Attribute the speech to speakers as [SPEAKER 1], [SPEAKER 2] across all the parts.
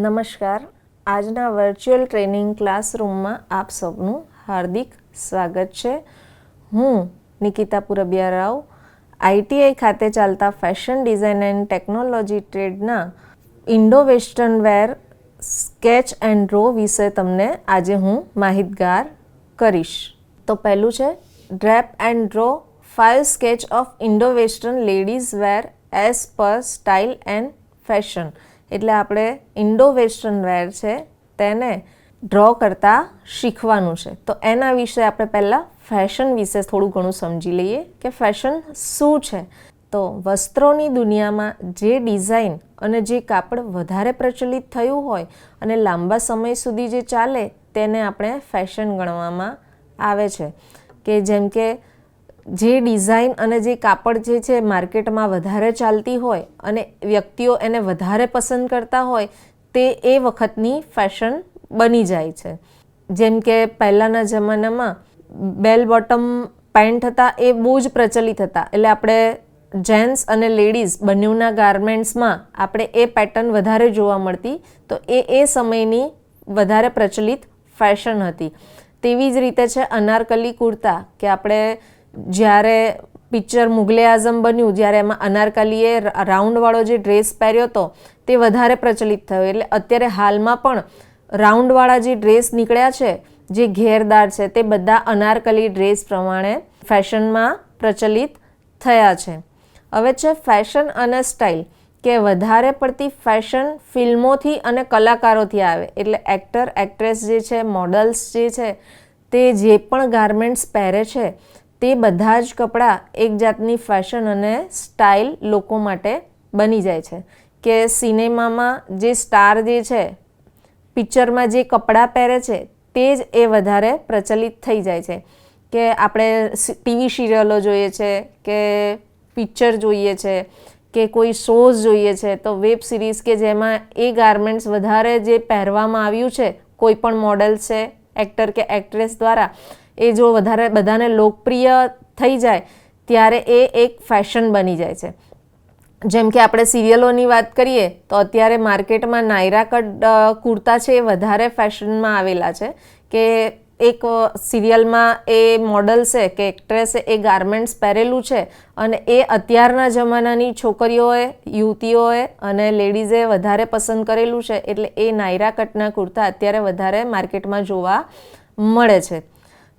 [SPEAKER 1] નમસ્કાર. આજના virtual training ક્લાસરૂમમાં આપ સૌનું હાર્દિક સ્વાગત છે. હું નિકિતા પુરબિયા રાવ આઈટીઆઈ ખાતે ચાલતા ફેશન ડિઝાઇન એન્ડ ટેકનોલોજી ટ્રેડના Indo western wear sketch and draw વિશે તમને આજે હું માહિતગાર કરીશ. તો પહેલું છે drape and draw 5 sketch of Indo western ladies wear as per style and fashion. એટલે આપણે ઇન્ડો વેસ્ટર્ન વેર છે તેને ડ્રો કરતાં શીખવાનું છે. તો એના વિશે આપણે પહેલાં ફેશન વિશે થોડું ઘણું સમજી લઈએ કે ફેશન શું છે. તો વસ્ત્રોની દુનિયામાં જે ડિઝાઇન અને જે કાપડ વધારે પ્રચલિત થયું હોય અને લાંબા સમય સુધી જે ચાલે તેને આપણે ફેશન ગણવામાં આવે છે. કે જેમ કે જે ડિઝાઇન અને જે કાપડ જે છે માર્કેટમાં વધારે ચાલતી હોય અને વ્યક્તિઓ એને વધારે પસંદ કરતા હોય તે એ વખતની ફેશન બની જાય છે. જેમ કે પહેલાંના જમાનામાં બેલ બોટમ પેન્ટ હતા એ બહુ જ પ્રચલિત હતા. એટલે આપણે જેન્ટ્સ અને લેડીઝ બંનેના ગાર્મેન્ટ્સમાં આપણે એ પેટર્ન વધારે જોવા મળતી. તો એ સમયની વધારે પ્રચલિત ફેશન હતી. તેવી જ રીતે છે અનારકલી કુર્તા કે આપણે જ્યારે પિક્ચર મુગલે આઝમ બન્યું જ્યારે એમાં અનારકલીએ રાઉન્ડવાળો જે ડ્રેસ પહેર્યો હતો તે વધારે પ્રચલિત થયો. એટલે અત્યારે હાલમાં પણ રાઉન્ડવાળા જે ડ્રેસ નીકળ્યા છે જે ઘેરદાર છે તે બધા અનારકલી ડ્રેસ પ્રમાણે ફેશનમાં પ્રચલિત થયા છે. હવે છે ફેશન અને સ્ટાઇલ કે વધારે પડતી ફેશન ફિલ્મોથી અને કલાકારોથી આવે. એટલે એક્ટર એક્ટ્રેસ જે છે મોડલ્સ જે છે તે જે પણ ગાર્મેન્ટ્સ પહેરે છે તે બધા જ કપડાં એક જાતની ફેશન અને સ્ટાઇલ લોકો માટે બની જાય છે. કે સિનેમામાં જે સ્ટાર જે છે પિક્ચરમાં જે કપડાં પહેરે છે તે જ એ વધારે પ્રચલિત થઈ જાય છે. કે આપણે ટીવી સિરિયલો જોઈએ છે કે પિક્ચર જોઈએ છે કે કોઈ શોઝ જોઈએ છે તો વેબ સિરીઝ કે જેમાં એ ગાર્મેન્ટ્સ વધારે જે પહેરવામાં આવ્યું છે કોઈ પણ મોડલ છે એક્ટર કે એક્ટ્રેસ દ્વારા એ જો વધારે બધાને લોકપ્રિય થઈ જાય ત્યારે એ એક ફેશન બની જાય છે. જેમ કે આપણે સિરિયલોની વાત કરીએ તો અત્યારે માર્કેટમાં નાયરા કટ કુર્તા છે એ વધારે ફેશનમાં આવેલા છે. કે એક સિરિયલમાં એ મોડલ છે કે એક્ટ્રેસે એ ગાર્મેન્ટ્સ પહેરેલું છે અને એ અત્યારના જમાનાની છોકરીઓએ યુવતીઓએ અને લેડીઝે વધારે પસંદ કરેલું છે. એટલે એ નાયરા કટના કુર્તા અત્યારે વધારે માર્કેટમાં જોવા મળે છે.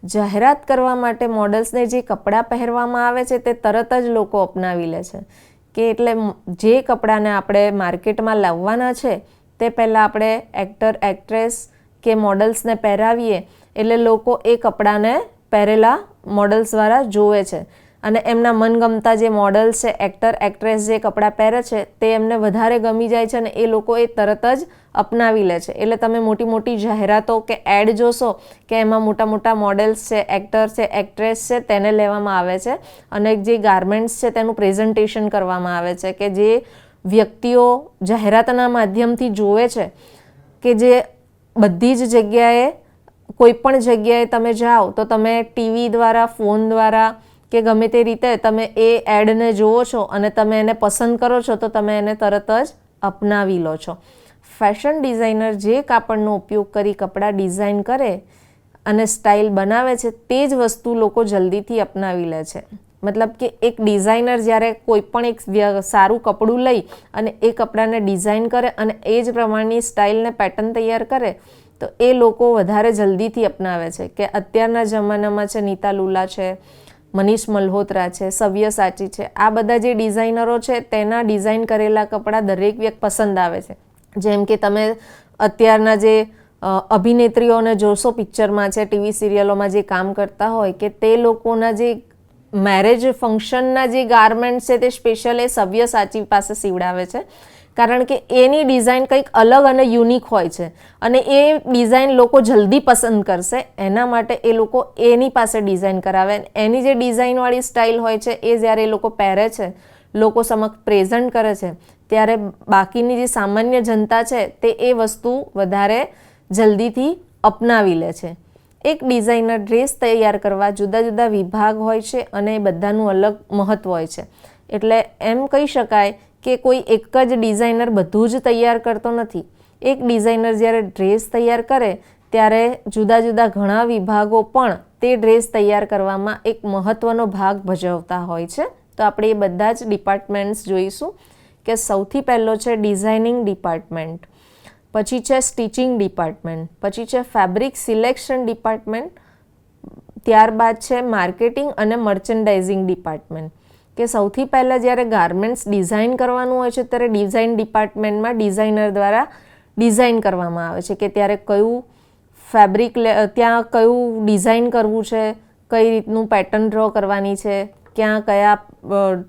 [SPEAKER 1] જાહેરાત કરવા માટે મોડલ્સને જે કપડાં પહેરવામાં આવે છે તે તરત જ લોકો અપનાવી લે છે. કે એટલે જે કપડાને આપણે માર્કેટમાં લાવવાના છે તે પહેલાં આપણે એક્ટર એક્ટ્રેસ કે મોડલ્સને પહેરાવીએ એટલે લોકો એ કપડાને પહેરેલા મોડલ્સ દ્વારા જોવે છે અને એમના મનગમતા જે મોડલ્સ છે એક્ટર એક્ટ્રેસ જે કપડાં પહેરે છે તે એમને વધારે ગમી જાય છે અને એ લોકો એ તરત જ અપનાવી લે છે. એટલે તમે મોટી મોટી જાહેરાતો કે એડ જોશો કે એમાં મોટા મોટા મોડલ્સ છે એક્ટર છે એક્ટ્રેસ છે તેને લેવામાં આવે છે અને જે ગાર્મેન્ટ્સ છે તેનું પ્રેઝન્ટેશન કરવામાં આવે છે કે જે વ્યક્તિઓ જાહેરાતના માધ્યમથી જોવે છે કે જે બધી જ જગ્યાએ કોઈ પણ જગ્યાએ તમે જાઓ તો તમે ટીવી દ્વારા ફોન દ્વારા કે ગમે તે રીતે તમે એ એડને જુઓ છો અને તમે એને પસંદ કરો છો તો તમે એને તરત જ અપનાવી લો છો. ફેશન ડિઝાઇનર જે કાપડનો ઉપયોગ કરી કપડાં ડિઝાઇન કરે અને સ્ટાઇલ બનાવે છે તે જ વસ્તુ લોકો જલ્દીથી અપનાવી લે છે. મતલબ કે એક ડિઝાઇનર જ્યારે કોઈ પણ એક સારું કપડું લઈ અને એ કપડાને ડિઝાઇન કરે અને એ જ પ્રમાણની સ્ટાઇલને પેટર્ન તૈયાર કરે તો એ લોકો વધારે જલ્દીથી અપનાવે છે. કે અત્યારના જમાનામાં છે નીતા લુલા છે, મનીષ મલ્હોત્રા છે, સવ્યસાચી છે, આ બધા જે ડિઝાઇનરો છે તેના ડિઝાઇન કરેલા કપડાં દરેક વ્યક્તિ પસંદ આવે છે. જેમ કે તમે અત્યારના જે અભિનેત્રીઓને જોશો પિક્ચરમાં છે ટીવી સિરિયલોમાં જે કામ કરતા હોય કે તે લોકોના જે મેરેજ ફંક્શનના જે ગાર્મેન્ટ્સ છે તે સ્પેશિયલ એ સવ્યસાચી પાસે સીવડાવે છે. કારણ કે એની ડિઝાઇન કંઈક અલગ અને યુનિક હોય છે અને એ ડિઝાઇન લોકો જલ્દી પસંદ કરશે એના માટે એ લોકો એની પાસે ડિઝાઇન કરાવે. એની જે ડિઝાઇનવાળી સ્ટાઇલ હોય છે એ જ્યારે એ લોકો પહેરે છે લોકો સમક્ષ પ્રેઝન્ટ કરે છે ત્યારે બાકીની જે સામાન્ય જનતા છે તે એ વસ્તુ વધારે જલ્દીથી અપનાવી લે છે. એક ડિઝાઇનર ડ્રેસ તૈયાર કરવા જુદા જુદા વિભાગ હોય છે અને એ બધાનું અલગ મહત્ત્વ હોય છે. એટલે એમ કહી શકાય કે કોઈ એક જ ડિઝાઇનર બધું જ તૈયાર કરતો નથી. એક ડિઝાઇનર જ્યારે ડ્રેસ તૈયાર કરે ત્યારે જુદા જુદા ઘણા વિભાગો પણ તે ડ્રેસ તૈયાર કરવામાં એક મહત્ત્વનો ભાગ ભજવતા હોય છે. તો આપણે એ બધા જ ડિપાર્ટમેન્ટ્સ જોઈશું કે સૌથી પહેલો છે ડિઝાઇનિંગ ડિપાર્ટમેન્ટ, પછી છે સ્ટિચિંગ ડિપાર્ટમેન્ટ, પછી છે ફેબ્રિક સિલેક્શન ડિપાર્ટમેન્ટ, ત્યારબાદ છે માર્કેટિંગ અને મર્ચન્ડાઇઝિંગ ડિપાર્ટમેન્ટ. કે સૌથી પહેલાં જ્યારે ગાર્મેન્ટ્સ ડિઝાઇન કરવાનું હોય છે ત્યારે ડિઝાઇન ડિપાર્ટમેન્ટમાં ડિઝાઇનર દ્વારા ડિઝાઇન કરવામાં આવે છે કે ત્યારે કયું ફેબ્રિક ત્યાં કયું ડિઝાઇન કરવું છે, કઈ રીતનું પેટર્ન ડ્રો કરવાની છે, ક્યાં કયા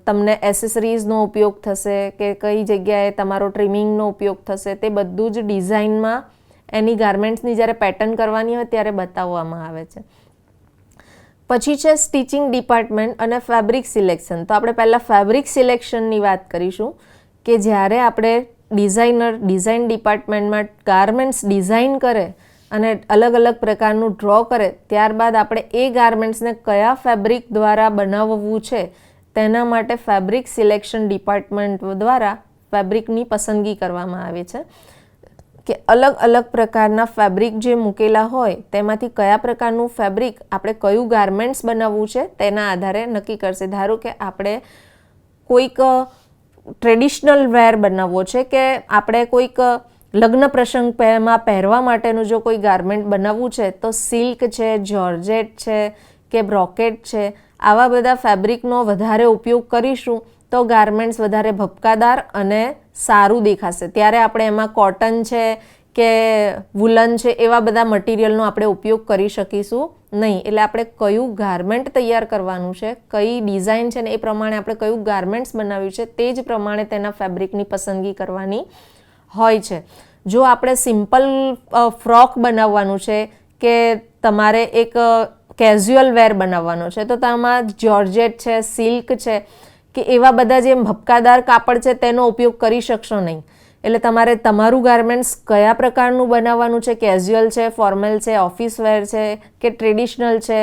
[SPEAKER 1] તમને એસેસરીઝનો ઉપયોગ થશે કે કઈ જગ્યાએ તમારો ટ્રીમિંગનો ઉપયોગ થશે, તે બધું જ ડિઝાઇનમાં એની ગાર્મેન્ટ્સની જ્યારે પેટર્ન કરવાની હોય ત્યારે બતાવવામાં આવે છે. પછી છે સ્ટિચિંગ ડિપાર્ટમેન્ટ અને ફેબ્રિક સિલેક્શન. તો આપણે પહેલાં ફેબ્રિક સિલેક્શનની વાત કરીશું કે જ્યારે આપણે ડિઝાઇન ડિપાર્ટમેન્ટમાં ગાર્મેન્ટ્સ ડિઝાઇન કરે અને અલગ અલગ પ્રકારનું ડ્રો કરે ત્યારબાદ આપણે એ ગાર્મેન્ટ્સને કયા ફેબ્રિક દ્વારા બનાવવું છે તેના માટે ફેબ્રિક સિલેક્શન ડિપાર્ટમેન્ટ દ્વારા ફેબ્રિકની પસંદગી કરવામાં આવે છે કે અલગ અલગ પ્રકારના ફેબ્રિક જે મૂકેલા હોય તેમાંથી કયા પ્રકારનું ફેબ્રિક આપણે કયું ગાર્મેન્ટ્સ બનાવવું છે તેના આધારે નક્કી કરશે. ધારો કે આપણે કોઈક ટ્રેડિશનલ વેર બનાવવો છે કે આપણે કોઈક લગ્ન પ્રસંગમાં પહેરવા માટેનું જો કોઈ ગાર્મેન્ટ બનાવવું છે તો સિલ્ક છે, જોર્જેટ છે કે બ્રોકેટ છે, આવા બધા ફેબ્રિકનો વધારે ઉપયોગ કરીશું તો ગાર્મેન્ટ્સ વધારે ભપકાદાર અને સારું દેખાશે. ત્યારે આપણે એમાં કોટન છે કે વુલન છે એવા બધા મટીરિયલનો આપણે ઉપયોગ કરી શકીશું નહીં. એટલે આપણે કયું ગાર્મેન્ટ તૈયાર કરવાનું છે, કઈ ડિઝાઇન છે ને એ પ્રમાણે આપણે કયું ગાર્મેન્ટ્સ બનાવ્યું છે તે જ પ્રમાણે તેના ફેબ્રિકની પસંદગી કરવાની હોય છે. જો આપણે સિમ્પલ ફ્રોક બનાવવાનું છે કે તમારે એક કેઝ્યુઅલ વેર બનાવવાનો છે તો તેમાં જોર્જેટ છે, સિલ્ક છે કે એવા બધા જે ભપકાદાર કાપડ છે તેનો ઉપયોગ કરી શકશો નહીં. એટલે તમારે તમારું ગાર્મેન્ટ્સ કયા પ્રકારનું બનાવવાનું છે, કેઝ્યુઅલ છે, ફોર્મલ છે, ઓફિસ વેર છે કે ટ્રેડિશનલ છે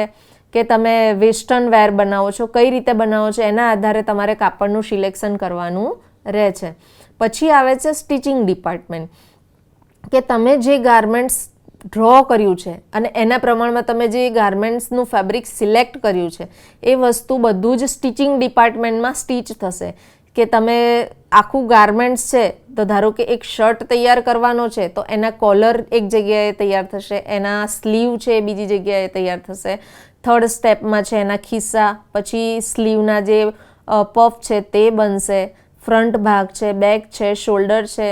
[SPEAKER 1] કે તમે વેસ્ટર્ન વેર બનાવો છો, કઈ રીતે બનાવો છો એના આધારે તમારે કાપડનું સિલેક્શન કરવાનું રહે છે. પછી આવે છે સ્ટિચિંગ ડિપાર્ટમેન્ટ કે તમે જે ગાર્મેન્ટ્સ ડ્રો કર્યું છે અને એના પ્રમાણમાં તમે જે ગાર્મેન્ટ્સનું ફેબ્રિક સિલેક્ટ કર્યું છે એ વસ્તુ બધું જ સ્ટિચિંગ ડિપાર્ટમેન્ટમાં સ્ટીચ થશે. કે તમે આખું ગાર્મેન્ટ્સ છે તો ધારો કે એક શર્ટ તૈયાર કરવાનો છે તો એના કોલર એક જગ્યાએ તૈયાર થશે, એના સ્લીવ છે એ બીજી જગ્યાએ તૈયાર થશે, થર્ડ સ્ટેપમાં છે એના ખિસ્સા, પછી સ્લીવના જે પફ છે તે બનશે, ફ્રન્ટ ભાગ છે, બેક છે, શોલ્ડર છે,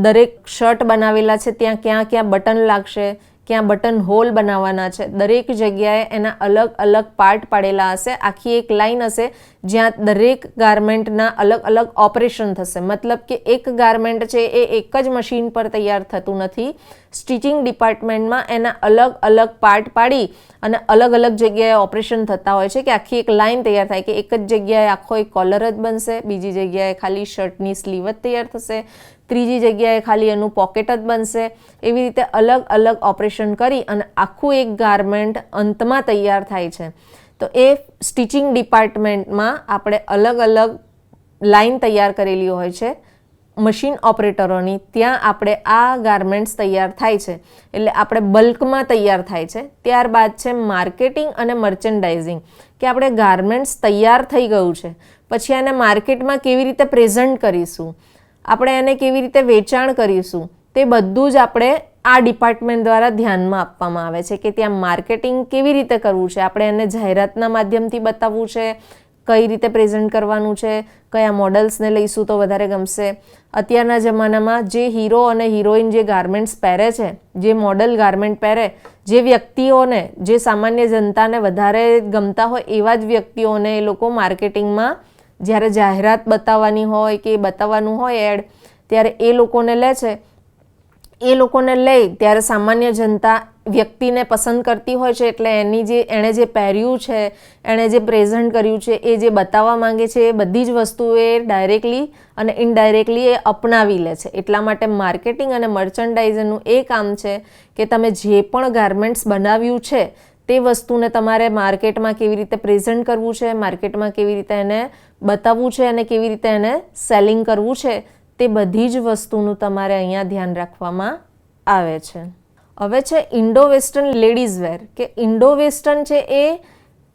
[SPEAKER 1] દરેક શર્ટ બનાવેલા છે ત્યાં ક્યાં ક્યાં બટન લાગશે, ક્યાં બટન હોલ બનાવવાના છે, દરેક જગ્યાએ એના અલગ અલગ પાર્ટ પાડેલા હશે. આખી એક લાઈન હશે જ્યાં દરેક ગાર્મેન્ટના અલગ અલગ ઓપરેશન થશે. મતલબ કે એક ગાર્મેન્ટ છે એ એક જ મશીન પર તૈયાર થતું નથી. સ્ટિચિંગ ડિપાર્ટમેન્ટમાં એના અલગ અલગ પાર્ટ પાડી અને અલગ અલગ જગ્યાએ ઓપરેશન થતા હોય છે કે આખી એક લાઈન તૈયાર થાય કે એક જ જગ્યાએ આખો એક કોલર જ બનશે, બીજી જગ્યાએ ખાલી શર્ટની સ્લીવ જ તૈયાર થશે, ત્રીજી જગ્યાએ ખાલી એનું પોકેટ જ બનશે. એવી રીતે અલગ અલગ ઓપરેશન કરી અને આખું એક ગાર્મેન્ટ અંતમાં તૈયાર થાય છે. તો એ સ્ટિચિંગ ડિપાર્ટમેન્ટમાં આપણે અલગ અલગ લાઈન તૈયાર કરેલી હોય છે મશીન ઓપરેટરોની, ત્યાં આપણે આ ગાર્મેન્ટ્સ તૈયાર થાય છે. એટલે આપણે બલ્કમાં તૈયાર થાય છે. ત્યારબાદ છે માર્કેટિંગ અને મર્ચન્ડાઇઝિંગ કે આપણે ગાર્મેન્ટ્સ તૈયાર થઈ ગયું છે પછી એને માર્કેટમાં કેવી રીતે પ્રેઝન્ટ કરીશું, આપણે એને કેવી રીતે વેચાણ કરીશું, તે બધું જ આપણે આ ડિપાર્ટમેન્ટ દ્વારા ધ્યાનમાં આપવામાં આવે છે કે ત્યાં માર્કેટિંગ કેવી રીતે કરવું છે, આપણે એને જાહેરાતના માધ્યમથી બતાવવું છે, કઈ રીતે પ્રેઝન્ટ કરવાનું છે, કયા મોડલ્સને લઈશું તો વધારે ગમશે. અત્યારના જમાનામાં જે હીરો અને હિરોઈન જે ગાર્મેન્ટ્સ પહેરે છે, જે મોડલ ગાર્મેન્ટ પહેરે, જે વ્યક્તિઓને, જે સામાન્ય જનતાને વધારે ગમતા હોય એવા જ વ્યક્તિઓને એ લોકો માર્કેટિંગમાં જ્યારે જાહેરાત બતાવવાની હોય કે બતાવવાનું હોય એડ, ત્યારે એ લોકોને લે છે. એ લોકોને લઈ ત્યારે સામાન્ય જનતા વ્યક્તિને પસંદ કરતી હોય છે એટલે એણે જે પહેર્યું છે, એણે જે પ્રેઝન્ટ કર્યું છે, એ જે બતાવવા માંગે છે એ બધી જ વસ્તુ એ ડાયરેક્ટલી અને ઇનડાયરેક્ટલી એ અપનાવી લે છે. એટલા માટે માર્કેટિંગ અને મર્ચન્ડાઇઝરનું એ કામ છે કે તમે જે પણ ગાર્મેન્ટ્સ બનાવ્યું છે તે વસ્તુને તમારે માર્કેટમાં કેવી રીતે પ્રેઝન્ટ કરવું છે, માર્કેટમાં કેવી રીતે એને બતાવવું છે અને કેવી રીતે એને સેલિંગ કરવું છે તે બધી જ વસ્તુનું તમારે અહીંયા ધ્યાન રાખવામાં આવે છે. હવે છે ઇન્ડો વેસ્ટર્ન લેડીઝ વેર, કે ઇન્ડો વેસ્ટર્ન છે એ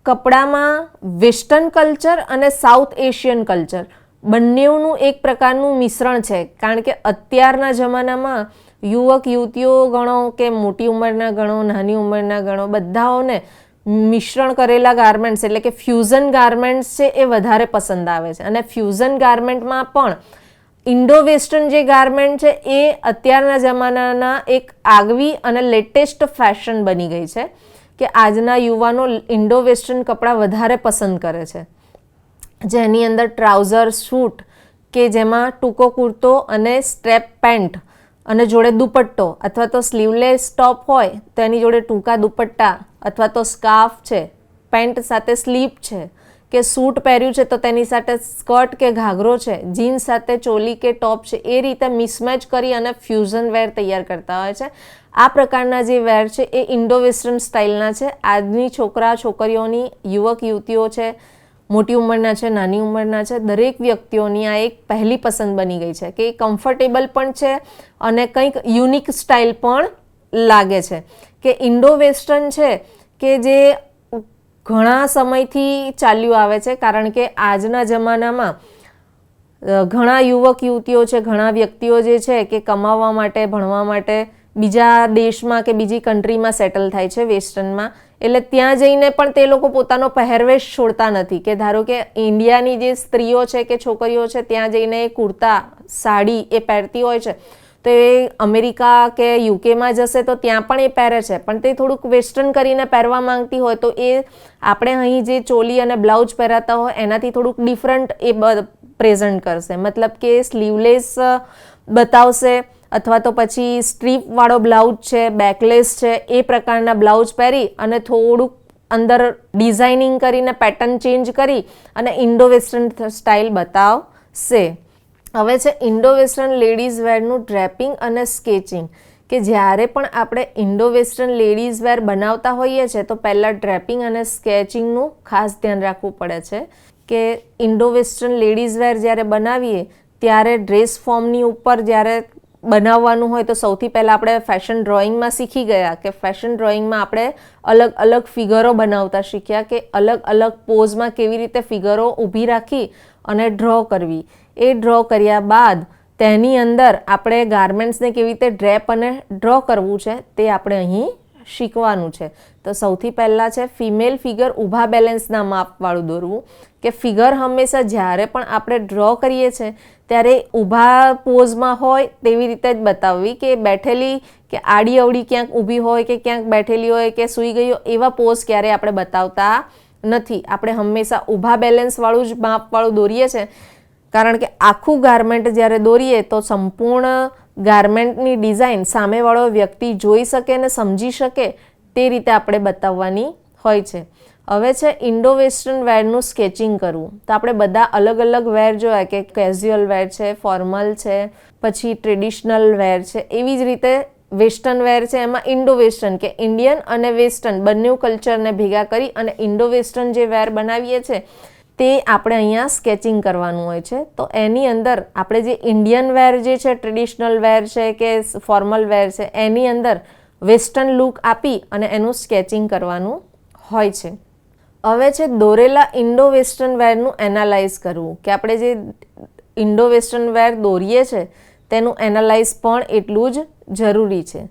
[SPEAKER 1] કપડામાં વેસ્ટર્ન કલ્ચર અને સાઉથ એશિયન કલ્ચર બંનેનું એક પ્રકારનું મિશ્રણ છે. કારણ કે અત્યારના જમાનામાં યુવક યુવતીઓ ગણો કે મોટી ઉંમરના ગણો, નાની ઉંમરના ગણો, બધાઓને મિશ્રણ કરેલા ગાર્મેન્ટ્સ એટલે કે ફ્યુઝન ગાર્મેન્ટ્સ છે એ વધારે પસંદ આવે છે. અને ફ્યુઝન ગાર્મેન્ટમાં પણ ઇન્ડો વેસ્ટર્ન જે ગાર્મેન્ટ છે એ અત્યારના જમાનાના એક આગવી અને લેટેસ્ટ ફેશન બની ગઈ છે, કે આજના યુવાનો ઇન્ડો વેસ્ટર્ન કપડાં વધારે પસંદ કરે છે, જેની અંદર ટ્રાઉઝર સૂટ, કે જેમાં ટૂંકો કુર્તો અને સ્ટ્રેપ પેન્ટ અને જોડે દુપટ્ટો, અથવા તો સ્લીવલેસ ટોપ હોય તો એની જોડે ટૂંકા દુપટ્ટા, અથવા તો સ્કાર્ફ છે, પેન્ટ સાથે સ્લીપ છે, કે સૂટ પહેર્યું છે તો તેની સાથે સ્કર્ટ કે ઘાઘરો છે, જીન્સ સાથે ચોલી કે ટોપ છે, એ રીતે મિસમેચ કરી અને ફ્યુઝન વેર તૈયાર કરતા હોય છે. આ પ્રકારના જે વેર છે એ ઇન્ડો વેસ્ટર્ન સ્ટાઇલના છે. આજની છોકરા છોકરીઓની, યુવક યુવતીઓ છે, મોટી ઉંમરના છે, નાની ઉંમરના છે, દરેક વ્યક્તિઓની આ એક પહેલી પસંદ બની ગઈ છે, કે કમ્ફર્ટેબલ પણ છે અને કંઈક યુનિક સ્ટાઇલ પણ લાગે છે. કે ઇન્ડો વેસ્ટર્ન છે કે જે ઘણા સમયથી ચાલ્યું આવે છે, કારણ કે આજના જમાનામાં ઘણા યુવક યુવતીઓ છે, ઘણા વ્યક્તિઓ જે છે કે કમાવા માટે, ભણવા માટે બીજા દેશમાં કે બીજી કન્ટ્રીમાં સેટલ થાય છે વેસ્ટર્નમાં. એટલે ત્યાં જઈને પણ તે લોકો પોતાનો પહેરવેશ છોડતા નથી. કે ધારો કે ઇન્ડિયાની જે સ્ત્રીઓ છે કે છોકરીઓ છે ત્યાં જઈને કુર્તા, સાડી એ પહેરતી હોય છે, તો એ અમેરિકા કે યુકેમાં જશે તો ત્યાં પણ એ પહેરે છે, પણ તે થોડુંક વેસ્ટર્ન કરીને પહેરવા માંગતી હોય તો એ આપણે અહીં જે ચોલી અને બ્લાઉઝ પહેરાતા હોય એનાથી થોડુંક ડિફરન્ટ એ પ્રેઝન્ટ કરશે. મતલબ કે સ્લીવલેસ બતાવશે, અથવા તો પછી સ્ટ્રીપવાળો બ્લાઉઝ છે, બેકલેસ છે, એ પ્રકારના બ્લાઉઝ પહેરી અને થોડુંક અંદર ડિઝાઇનિંગ કરીને પેટર્ન ચેન્જ કરી અને ઇન્ડો વેસ્ટર્ન સ્ટાઇલ બતાવશે. હવે છે ઇન્ડો વેસ્ટર્ન લેડીઝ વેરનું ડ્રેપિંગ અને સ્કેચિંગ, કે જ્યારે પણ આપણે ઇન્ડો વેસ્ટર્ન લેડીઝ વેર બનાવતા હોઈએ છીએ તો પહેલાં ડ્રેપિંગ અને સ્કેચિંગનું ખાસ ધ્યાન રાખવું પડે છે. કે ઇન્ડો વેસ્ટર્ન લેડીઝ વેર જ્યારે બનાવીએ ત્યારે ડ્રેસ ફોર્મની ઉપર જ્યારે બનાવવાનું હોય તો સૌથી પહેલાં આપણે ફેશન ડ્રોઈંગમાં શીખી ગયા, કે ફેશન ડ્રોઈંગમાં આપણે અલગ અલગ ફિગરો બનાવતા શીખ્યા, કે અલગ અલગ પોઝમાં કેવી રીતે ફિગરો ઊભી રાખી અને ડ્રો કરવી. એ ડ્રો કર્યા બાદ તેની અંદર આપણે ગાર્મેન્ટ્સને કેવી રીતે ડ્રેપ અને ડ્રો કરવું છે તે આપણે અહીં શીખવાનું છે. તો સૌથી પહેલાં છે ફિમેલ ફિગર ઊભા બેલેન્સના માપવાળું દોરવું. કે ફિગર હંમેશા જ્યારે પણ આપણે ડ્રો કરીએ છીએ ત્યારે ઊભા પોઝમાં હોય તેવી રીતે જ બતાવવી, કે બેઠેલી કે આડી અવડી ક્યાંક ઊભી હોય કે ક્યાંક બેઠેલી હોય કે સૂઈ ગઈ હોય એવા પોઝ ક્યારેય આપણે બતાવતા નથી. આપણે હંમેશા ઊભા બેલેન્સવાળું જ માપવાળું દોરીએ છીએ, કારણ કે આખું ગાર્મેન્ટ જ્યારે દોરીએ તો સંપૂર્ણ ગાર્મેન્ટની ડિઝાઇન સામેવાળો વ્યક્તિ જોઈ શકે અને સમજી શકે તે રીતે આપણે બતાવવાની હોય છે. હવે છે ઇન્ડો વેસ્ટર્ન વેરનું સ્કેચિંગ કરવું. તો આપણે બધા અલગ અલગ વેર જોયા, કે કેઝ્યુઅલ વેર છે, ફોર્મલ છે, પછી ટ્રેડિશનલ વેર છે, એવી જ રીતે વેસ્ટર્ન વેર છે. એમાં ઇન્ડો વેસ્ટર્ન કે ઇન્ડિયન અને વેસ્ટર્ન બંને કલ્ચરને ભેગા કરી અને ઇન્ડો વેસ્ટર્ન જે વેર બનાવીએ છીએ તે આપણે અહીંયા સ્કેચિંગ કરવાનું હોય છે. તો એની અંદર આપણે જે ઇન્ડિયન વેર જે છે, ટ્રેડિશનલ વેર છે કે ફોર્મલ વેર છે, એની અંદર વેસ્ટર્ન લુક આપી અને એનું સ્કેચિંગ કરવાનું હોય છે. હવે છે દોરેલા ઇન્ડો વેસ્ટર્ન વેરનું એનાલાઇઝ કરવું, કે આપણે જે ઇન્ડો વેસ્ટર્ન વેર દોરીએ છીએ તેનું એનાલાઇઝ પણ એટલું જ જરૂરી છે.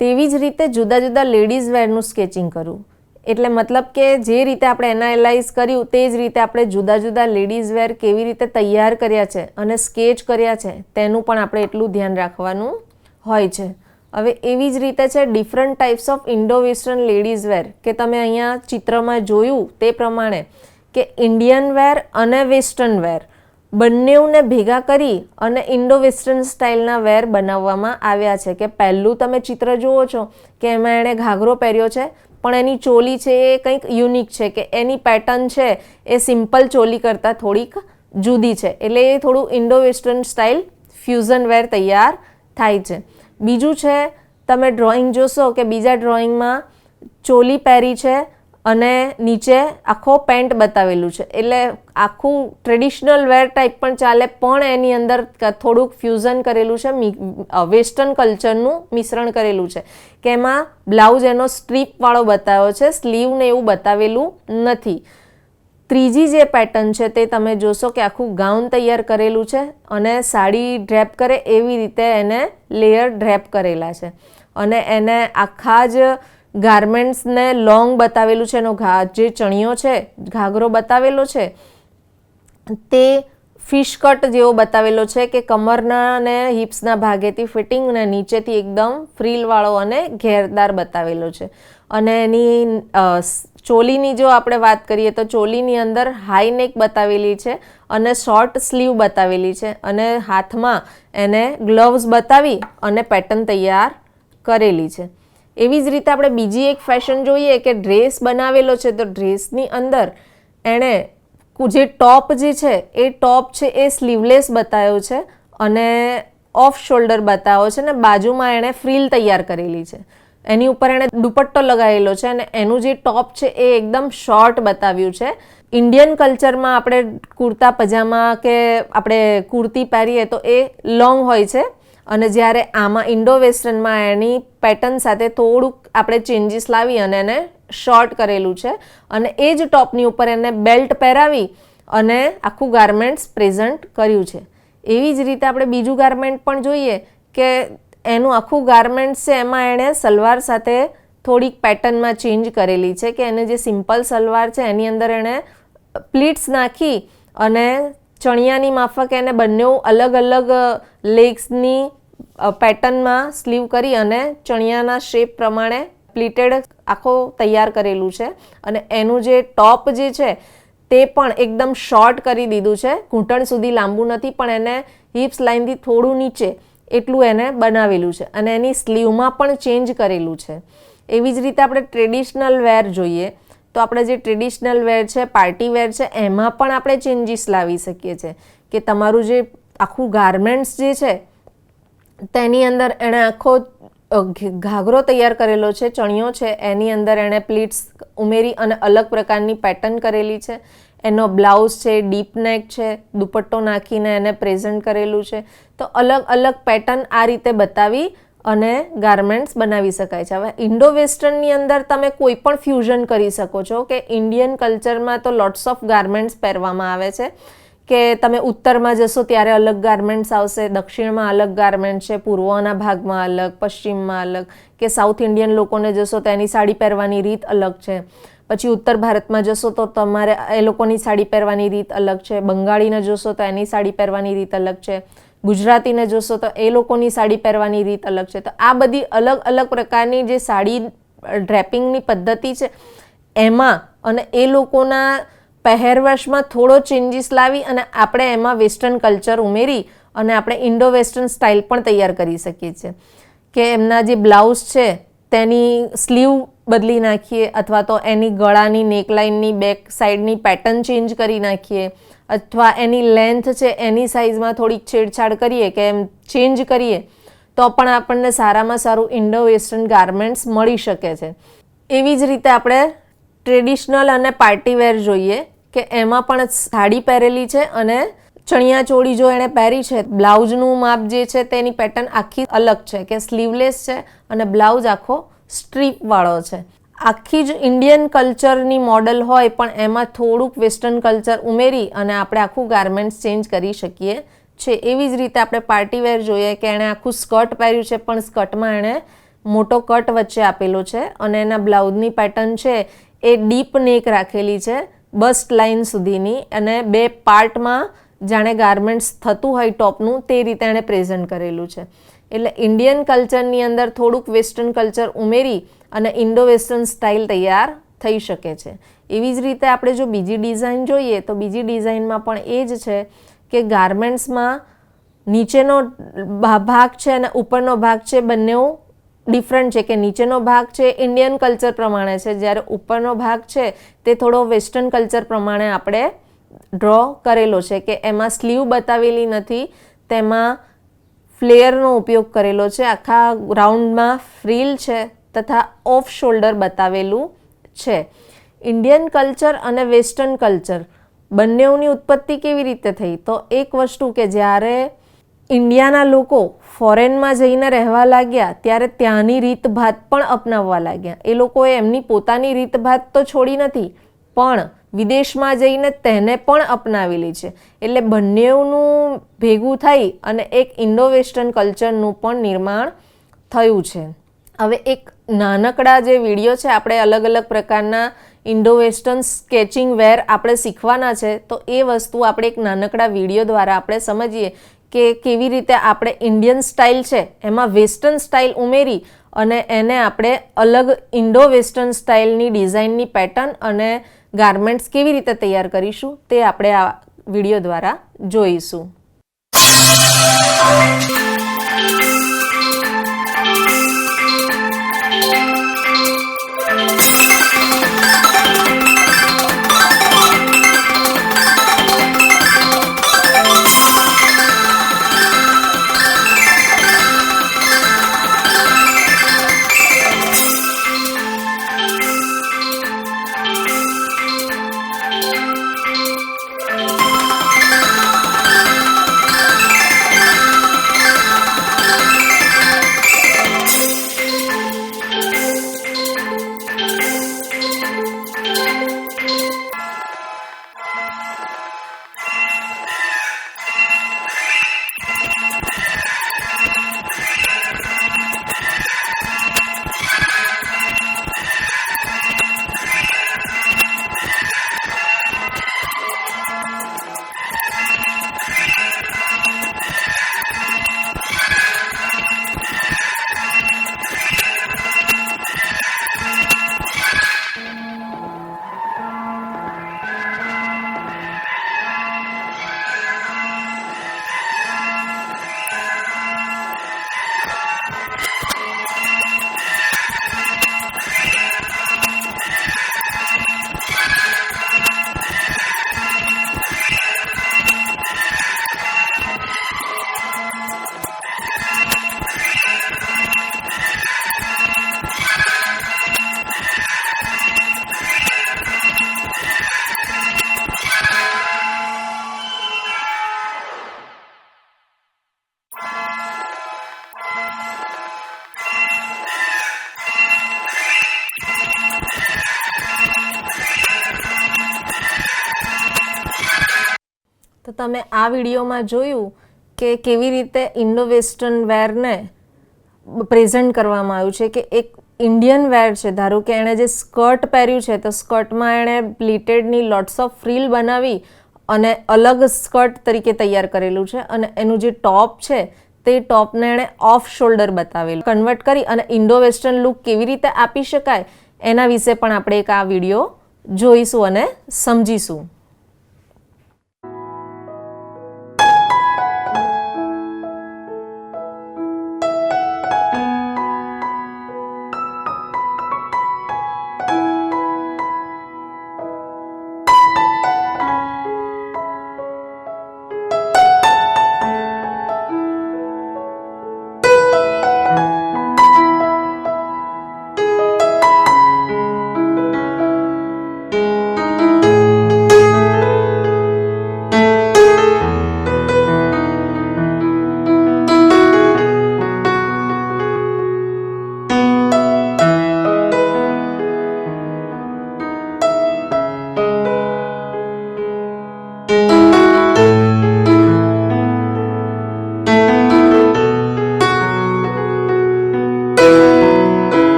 [SPEAKER 1] તેવી જ રીતે જુદા જુદા લેડીઝ વેરનું સ્કેચિંગ કરવું. એટલે મતલબ કે જે રીતે આપણે એનાલાઇઝ કર્યું તે જ રીતે આપણે જુદા જુદા લેડીઝ વેર કેવી રીતે તૈયાર કર્યા છે અને સ્કેચ કર્યા છે તેનું પણ આપણે એટલું ધ્યાન રાખવાનું હોય છે. હવે એવી જ રીતે છે different types of Indo western ladies wear, કે તમે અહીંયા ચિત્રમાં જોયું તે પ્રમાણે કે ઇન્ડિયન વેર અને વેસ્ટર્ન વેર બંનેઓને ભેગા કરી અને ઇન્ડો વેસ્ટર્ન સ્ટાઇલના વેર બનાવવામાં આવ્યા છે. કે પહેલું તમે ચિત્ર જુઓ છો કે એમાં એણે ઘાઘરો પહેર્યો છે, પણ એની ચોલી છે એ કંઈક યુનિક છે, કે એની પેટર્ન છે એ સિમ્પલ ચોલી કરતાં થોડીક જુદી છે. એટલે એ થોડું Indo western style fusion wear તૈયાર થાય છે. બીજું છે તમે ડ્રોઈંગ જોશો કે બીજા ડ્રોઈંગમાં ચોલી પહેરી છે અને નીચે આખો પેન્ટ બતાવેલું છે. એટલે આખું ટ્રેડિશનલ વેર ટાઈપ પણ ચાલે, પણ એની અંદર થોડુંક ફ્યુઝન કરેલું છે, વેસ્ટર્ન કલ્ચરનું મિશ્રણ કરેલું છે, કે એમાં બ્લાઉઝ એનો સ્ટ્રીપવાળો બતાવ્યો છે, સ્લીવને એવું બતાવેલું નથી. ત્રીજી જે પેટર્ન છે તે તમે જોશો કે આખું ગાઉન તૈયાર કરેલું છે અને સાડી ડ્રેપ કરે એવી રીતે એને લેયર ડ્રેપ કરેલા છે, અને એને આખા જ ગાર્મેન્ટ્સને લોંગ બતાવેલું છે. એનો જે ચણિયો છે, ઘાઘરો બતાવેલો છે તે ફિશ કટ જેવો બતાવેલો છે, કે કમરના અને હિપ્સના ભાગેથી ફિટિંગ અને નીચેથી એકદમ ફ્રીલવાળો અને ઘેરદાર બતાવેલો છે. અને એની ચોલીની જો આપણે વાત કરીએ તો ચોલીની અંદર હાઈ નેક બતાવેલી છે અને શોર્ટ સ્લીવ બતાવેલી છે, અને હાથમાં એને ગ્લવ્સ બતાવી અને પેટર્ન તૈયાર કરેલી છે. એવી જ રીતે આપણે બીજી એક ફેશન જોઈએ કે ડ્રેસ બનાવેલો છે, તો ડ્રેસની અંદર એણે જે ટોપ જે છે એ ટોપ છે એ સ્લીવલેસ બતાવ્યો છે અને ઓફ શોલ્ડર બતાવ્યો છે, ને બાજુમાં એણે ફ્રીલ તૈયાર કરેલી છે. એની ઉપર એણે દુપટ્ટો લગાવેલો છે અને એનું જે ટોપ છે એ એકદમ શોર્ટ બતાવ્યું છે. ઇન્ડિયન કલ્ચરમાં આપણે કુર્તા પજામા કે આપણે કુર્તી પહેરીએ તો એ લોંગ હોય છે, અને જ્યારે આમાં ઇન્ડો વેસ્ટર્નમાં એની પેટર્ન સાથે થોડુંક આપણે ચેન્જીસ લાવી અને એને શોર્ટ કરેલું છે, અને એ જ ટોપની ઉપર એને બેલ્ટ પહેરાવી અને આખું ગાર્મેન્ટ્સ પ્રેઝન્ટ કર્યું છે. એવી જ રીતે આપણે બીજું ગાર્મેન્ટ પણ જોઈએ કે એનું આખું ગાર્મેન્ટ્સ છે એમાં એણે સલવાર સાથે થોડીક પેટર્નમાં ચેન્જ કરેલી છે, કે એને જે સિમ્પલ સલવાર છે એની અંદર એણે પ્લીટ્સ નાખી અને ચણિયાની માફક એને બંને અલગ અલગ લેગ્સની પેટર્નમાં સ્લીવ કરી અને ચણિયાના શેપ પ્રમાણે પ્લીટેડ આખો તૈયાર કરેલું છે. અને એનું જે ટોપ જે છે તે પણ એકદમ શોર્ટ કરી દીધું છે, ઘૂંટણ સુધી લાંબુ નથી, પણ એને હિપ્સ લાઇનથી થોડું નીચે એટલું એને બનાવેલું છે, અને એની સ્લીવમાં પણ ચેન્જ કરેલું છે. એવી જ રીતે આપણે ટ્રેડિશનલ વેર જોઈએ તો આપણે જે ટ્રેડિશનલ વેર છે, પાર્ટી વેર છે, એમાં પણ આપણે ચેન્જીસ લાવી શકીએ છીએ, કે તમારું જે આખું ગાર્મેન્ટ્સ જે છે તેની અંદર એણે આખો ઘાઘરો તૈયાર કરેલો છે, ચણિયો છે, એની અંદર એણે પ્લીટ્સ ઉમેરી અને અલગ પ્રકારની પેટર્ન કરેલી છે. એનો બ્લાઉઝ છે ડીપ નેક છે, દુપટ્ટો નાખીને એને પ્રેઝન્ટ કરેલું છે. તો અલગ અલગ પેટર્ન આ રીતે બતાવી અને ગાર્મેન્ટ્સ બનાવી શકાય છે. હવે ઇન્ડો વેસ્ટર્નની અંદર તમે કોઈ પણ ફ્યુઝન કરી શકો છો, કે ઇન્ડિયન કલ્ચરમાં તો લોટ્સ ઓફ ગાર્મેન્ટ્સ પહેરવામાં આવે છે, કે તમે ઉત્તરમાં જશો ત્યારે અલગ ગાર્મેન્ટ્સ આવશે, દક્ષિણમાં અલગ ગાર્મેન્ટ છે, પૂર્વના ભાગમાં અલગ, પશ્ચિમમાં અલગ, કે સાઉથ ઇન્ડિયન લોકોને જશો તો એની સાડી પહેરવાની રીત અલગ છે. પછી ઉત્તર ભારતમાં જશો તો તમારે એ લોકોની સાડી પહેરવાની રીત અલગ છે, બંગાળીને જોશો તો એની સાડી પહેરવાની રીત અલગ છે, ગુજરાતીને જોશો તો એ લોકોની સાડી પહેરવાની રીત અલગ છે. તો આ બધી અલગ અલગ પ્રકારની જે સાડી ડ્રેપિંગની પદ્ધતિ છે એમાં અને એ લોકોના પહેરવેશમાં થોડો ચેન્જીસ લાવી અને આપણે એમાં વેસ્ટર્ન કલ્ચર ઉમેરી અને આપણે ઇન્ડો વેસ્ટર્ન સ્ટાઇલ પણ તૈયાર કરી શકીએ છીએ, કે એમના જે બ્લાઉઝ છે તેની સ્લીવ બદલી નાખીએ, અથવા તો એની ગળાની નેકલાઇનની બેક સાઈડની પેટર્ન ચેન્જ કરી નાખીએ, અથવા એની લેન્થ છે એની સાઇઝમાં થોડીક છેડછાડ કરીએ કે એમ ચેન્જ કરીએ, તો પણ આપણને સારામાં સારું ઇન્ડો વેસ્ટર્ન ગાર્મેન્ટ્સ મળી શકે છે. એવી જ રીતે આપણે ટ્રેડિશનલ અને પાર્ટીવેર જોઈએ કે એમાં પણ સાડી પહેરેલી છે અને ચણિયા ચોળી જો એણે પહેરી છે, બ્લાઉઝનું માપ જે છે તેની પેટર્ન આખી અલગ છે, કે સ્લીવલેસ છે અને બ્લાઉઝ આખો સ્ટ્રીપવાળો છે. આખી જ ઇન્ડિયન કલ્ચરની મોડલ હોય પણ એમાં થોડુંક વેસ્ટર્ન કલ્ચર ઉમેરી અને આપણે આખું ગાર્મેન્ટ્સ ચેન્જ કરી શકીએ છે. એવી જ રીતે આપણે પાર્ટીવેર જોઈએ કે એણે આખું સ્કર્ટ પહેર્યું છે, પણ સ્કર્ટમાં એણે મોટો કટ વચ્ચે આપેલો છે અને એના બ્લાઉઝની પેટર્ન છે એ ડીપ નેક રાખેલી છે, બસ્ટ લાઇન સુધીની, અને બે પાર્ટમાં જાણે ગાર્મેન્ટ્સ થતું હોય ટોપનું તે રીતે એણે પ્રેઝન્ટ કરેલું છે. એટલે ઇન્ડિયન કલ્ચરની અંદર થોડુંક વેસ્ટર્ન કલ્ચર ઉમેરી અને ઇન્ડો વેસ્ટર્ન સ્ટાઇલ તૈયાર થઈ શકે છે. એવી જ રીતે આપણે જો બીજી ડિઝાઇન જોઈએ તો બીજી ડિઝાઇનમાં પણ એ જ છે કે ગાર્મેન્ટ્સમાં નીચેનો ભાગ છે અને ઉપરનો ભાગ છે બંને ડિફરન્ટ છે, કે નીચેનો ભાગ છે ઇન્ડિયન કલ્ચર પ્રમાણે છે, જ્યારે ઉપરનો ભાગ છે તે થોડો વેસ્ટર્ન કલ્ચર પ્રમાણે આપણે ડ્રો કરેલો છે, કે એમાં સ્લીવ બતાવેલી નથી, તેમાં ફ્લેયરનો ઉપયોગ કરેલો છે, આખા રાઉન્ડમાં ફ્રીલ છે તથા ઓફ શોલ્ડર બતાવેલું છે. ઇન્ડિયન કલ્ચર અને વેસ્ટર્ન કલ્ચર બંનેઓની ઉત્પત્તિ કેવી રીતે થઈ? તો એક વસ્તુ કે જ્યારે ઇન્ડિયાના લોકો ફોરેનમાં જઈને રહેવા લાગ્યા ત્યારે ત્યાંની રીતભાત પણ અપનાવવા લાગ્યા. એ લોકોએ એમની પોતાની રીતભાત તો છોડી નથી, પણ વિદેશમાં જઈને તેને પણ અપનાવેલી છે. એટલે બંનેઓનું ભેગું થઈ અને એક ઇન્ડો વેસ્ટર્ન કલ્ચરનું પણ નિર્માણ થયું છે. હવે એક નાનકડા જે વિડીયો છે, આપણે અલગ અલગ પ્રકારના ઇન્ડો વેસ્ટર્ન સ્કેચિંગ વેર આપણે શીખવાના છે, તો એ વસ્તુ આપણે એક નાનકડા વિડીયો દ્વારા આપણે સમજીએ કે કેવી રીતે આપણે ઇન્ડિયન સ્ટાઇલ છે એમાં વેસ્ટર્ન સ્ટાઇલ ઉમેરી અને એને આપણે અલગ ઇન્ડો વેસ્ટર્ન સ્ટાઇલની ડિઝાઇનની પેટર્ન અને ગાર્મેન્ટ્સ કેવી રીતે તૈયાર કરીશું તે આપણે આ વિડીયો દ્વારા જોઈશું. તો તમે આ વિડીયોમાં જોયું કે કેવી રીતે ઇન્ડો વેસ્ટર્ન વેરને પ્રેઝન્ટ કરવામાં આવ્યું છે કે એક ઇન્ડિયન વેર છે. ધારો કે એણે જે સ્કર્ટ પહેર્યું છે તો સ્કર્ટમાં એણે પ્લીટેડની લોટ્સ ઓફ ફ્રીલ બનાવી અને અલગ સ્કર્ટ તરીકે તૈયાર કરેલું છે, અને એનું જે ટોપ છે તે ટોપને એણે ઓફ શોલ્ડર બતાવેલું. કન્વર્ટ કરી અને ઇન્ડો વેસ્ટર્ન લુક કેવી રીતે આપી શકાય એના વિશે પણ આપણે એક આ વિડીયો જોઈશું અને સમજીશું.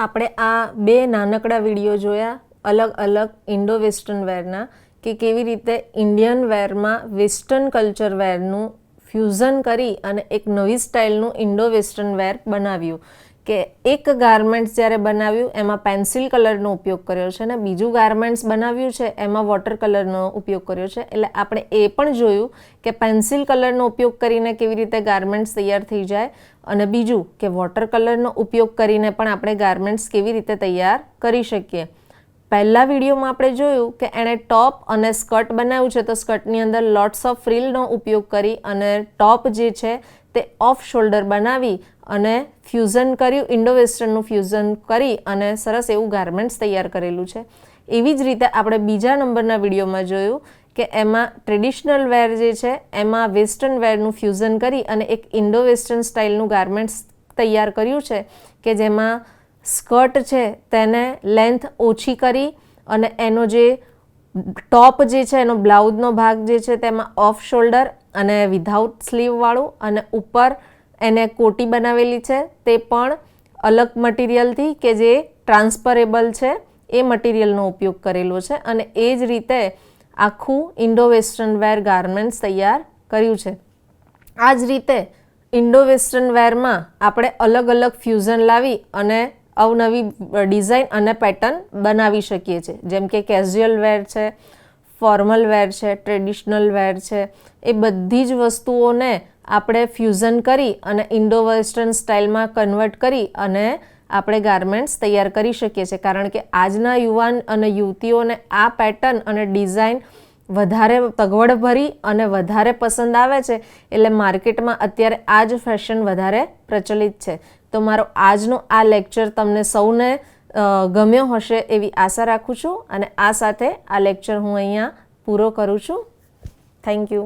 [SPEAKER 1] આપણે આ બે નાનકડા વિડીયો જોયા અલગ અલગ ઇન્ડો વેસ્ટર્ન વેરના કે કેવી રીતે ઇન્ડિયન વેરમાં વેસ્ટર્ન કલ્ચર વેરનું ફ્યુઝન કરી અને એક નવી સ્ટાઇલનું ઇન્ડો વેસ્ટર્ન વેર બનાવ્યું. કે એક ગાર્મેન્ટ્સ જ્યારે બનાવ્યું એમાં પેન્સિલ કલરનો ઉપયોગ કર્યો છે અને બીજું ગાર્મેન્ટ્સ બનાવ્યું છે એમાં વોટર કલરનો ઉપયોગ કર્યો છે. એટલે આપણે એ પણ જોયું કે પેન્સિલ કલરનો ઉપયોગ કરીને કેવી રીતે ગાર્મેન્ટ્સ તૈયાર થઈ જાય અને બીજું કે વોટર કલરનો ઉપયોગ કરીને પણ આપણે ગાર્મેન્ટ્સ કેવી રીતે તૈયાર કરી શકીએ. પહેલા વિડીયોમાં આપણે જોયું કે એણે ટોપ અને સ્કર્ટ બનાવ્યું છે તો સ્કર્ટની અંદર લોટ્સ ઓફ ફ્રીલનો ઉપયોગ કરી અને ટોપ જે છે તે ઓફ શોલ્ડર બનાવી અને ફ્યુઝન કર્યું, ઇન્ડો વેસ્ટર્નનું ફ્યુઝન કરી અને સરસ એવું ગાર્મેન્ટ્સ તૈયાર કરેલું છે. એવી જ રીતે આપણે બીજા નંબરના વિડીયોમાં જોયું કે એમાં ટ્રેડિશનલ વેર જે છે એમાં વેસ્ટર્ન વેરનું ફ્યુઝન કરી અને એક ઇન્ડો વેસ્ટર્ન સ્ટાઇલનું ગાર્મેન્ટ્સ તૈયાર કર્યું છે કે જેમાં સ્કર્ટ છે તેને લેન્થ ઓછી કરી અને એનો જે ટોપ જે છે એનો બ્લાઉઝનો ભાગ જે છે તેમાં ઓફ શોલ્ડર અને વિધાઉટ સ્લીવવાળું અને ઉપર એને કોટી બનાવેલી છે તે પણ અલગ મટીરિયલથી કે જે ટ્રાન્સફરેબલ છે એ મટીરિયલનો ઉપયોગ કરેલો છે અને એ જ રીતે આખું ઇન્ડો વેસ્ટર્ન વેર ગાર્મેન્ટ્સ તૈયાર કર્યું છે. આ જ રીતે ઇન્ડો વેસ્ટર્ન વેરમાં આપણે અલગ અલગ ફ્યુઝન લાવી અને અવનવી ડિઝાઇન અને પેટર્ન બનાવી શકીએ છીએ. જેમ કે કેઝ્યુઅલ વેર છે, ફોર્મલ વેર છે, ટ્રેડિશનલ વેર છે, એ બધી જ વસ્તુઓને આપણે ફ્યુઝન કરી અને ઇન્ડો વેસ્ટર્ન સ્ટાઇલમાં કન્વર્ટ કરી અને આપણે ગાર્મેન્ટ્સ તૈયાર કરી શકીએ છીએ. કારણ કે આજના યુવાન અને યુવતીઓને આ પેટર્ન અને ડિઝાઇન વધારે તગવડભરી અને વધારે પસંદ આવે છે એટલે માર્કેટમાં અત્યારે આ જ ફેશન વધારે પ્રચલિત છે. તો મારો આજનો આ લેક્ચર તમને સૌને ગમ્યો હશે એવી આશા રાખું છું અને આ સાથે આ લેક્ચર હું અહીંયા પૂરો કરું છું. Thank you.